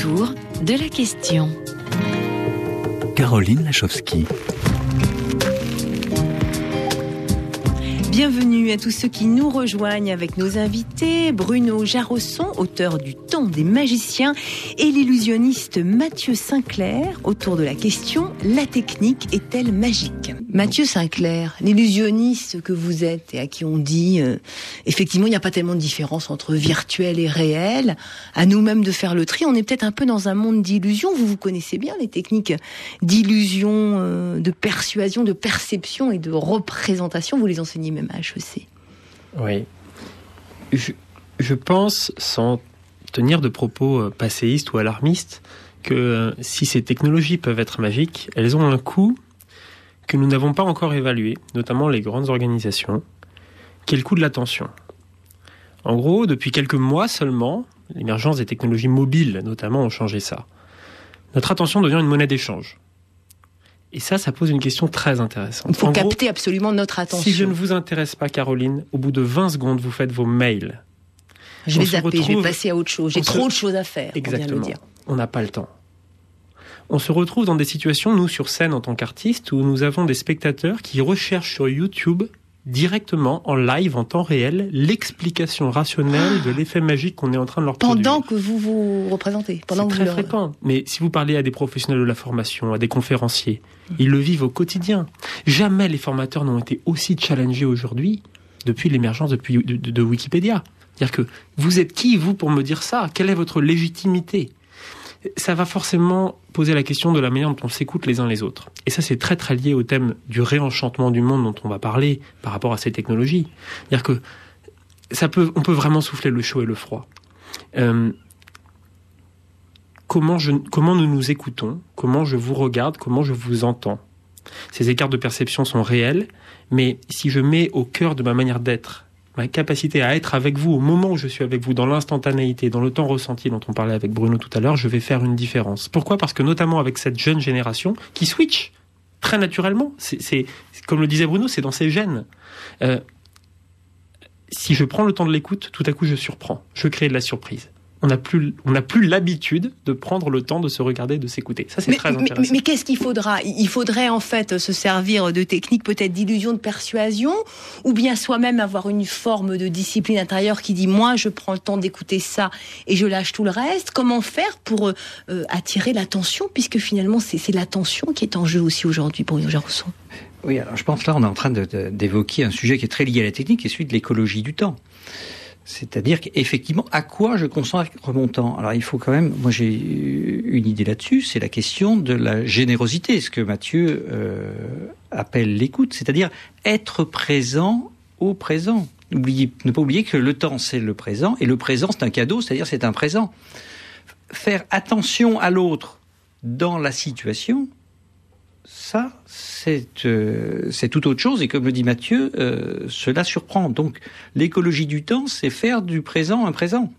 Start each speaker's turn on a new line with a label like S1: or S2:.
S1: retour de la question.
S2: Caroline Lachowski.
S3: Bienvenue à tous ceux qui nous rejoignent avec nos invités, Bruno Jarosson, auteur du Temps des magiciens, et l'illusionniste Mathieu Sinclair, autour de la question « La technique est-elle magique ?» Mathieu Sinclair, l'illusionniste que vous êtes et à qui on dit effectivement il n'y a pas tellement de différence entre virtuel et réel, à nous-mêmes de faire le tri, on est peut-être un peu dans un monde d'illusions. Vous connaissez bien les techniques d'illusion, de persuasion, de perception et de représentation, vous les enseignez même à HEC.
S4: Oui. Je pense, sans tenir de propos passéistes ou alarmistes, que si ces technologies peuvent être magiques, elles ont un coût que nous n'avons pas encore évalué, notamment les grandes organisations, qui est le coût de l'attention. En gros, depuis quelques mois seulement, l'émergence des technologies mobiles, notamment, ont changé ça. Notre attention devient une monnaie d'échange. Et ça pose une question très intéressante.
S3: Il faut capter absolument notre attention.
S4: Si je ne vous intéresse pas, Caroline, au bout de 20 secondes, vous faites vos mails.
S3: Je vais zapper, je vais passer à autre chose. J'ai trop de choses à faire.
S4: Exactement.
S3: On vient de le dire.
S4: On n'a pas le temps. On se retrouve dans des situations, nous, sur scène en tant qu'artistes, où nous avons des spectateurs qui recherchent sur YouTube, directement, en live, en temps réel, l'explication rationnelle de l'effet magique qu'on est en train de leur produire.
S3: Pendant que vous vous représentez.
S4: C'est très fréquent. Mais si vous parlez à des professionnels de la formation, à des conférenciers, ils le vivent au quotidien. Jamais les formateurs n'ont été aussi challengés aujourd'hui depuis l'émergence de Wikipédia. C'est-à-dire que vous êtes qui, vous, pour me dire ça ? Quelle est votre légitimité ? Ça va forcément poser la question de la manière dont on s'écoute les uns les autres. Et ça, c'est très très lié au thème du réenchantement du monde dont on va parler par rapport à ces technologies. C'est-à-dire que on peut vraiment souffler le chaud et le froid. Comment nous nous écoutons, comment je vous regarde, comment je vous entends. Ces écarts de perception sont réels, mais si je mets au cœur de ma manière d'être ma capacité à être avec vous au moment où je suis avec vous, dans l'instantanéité, dans le temps ressenti dont on parlait avec Bruno tout à l'heure, je vais faire une différence. Pourquoi ? Parce que notamment avec cette jeune génération qui switch très naturellement, c'est comme le disait Bruno, c'est dans ses gènes. Si je prends le temps de l'écoute, tout à coup je surprends, je crée de la surprise. On n'a plus l'habitude de prendre le temps de se regarder, de s'écouter. Ça, c'est très intéressant.
S3: Mais qu'est-ce qu'il faudra ? Il faudrait en fait se servir de techniques peut-être d'illusion, de persuasion, ou bien soi-même avoir une forme de discipline intérieure qui dit « moi, je prends le temps d'écouter ça et je lâche tout le reste ». Comment faire pour attirer l'attention, puisque finalement, c'est l'attention qui est en jeu aussi aujourd'hui, Bruno Jarosson.
S5: Oui, alors je pense que là, on est en train d'évoquer un sujet qui est très lié à la technique, qui est celui de l'écologie du temps. C'est-à-dire qu'effectivement, à quoi je consacre mon temps ? Alors il faut quand même, moi j'ai une idée là-dessus, c'est la question de la générosité, ce que Mathieu appelle l'écoute, c'est-à-dire être présent au présent. Ne pas oublier que le temps c'est le présent, et le présent c'est un cadeau, c'est-à-dire c'est un présent. Faire attention à l'autre dans la situation, ça, c'est tout autre chose. Et comme le dit Mathieu, cela surprend. Donc, l'écologie du temps, c'est faire du présent un présent.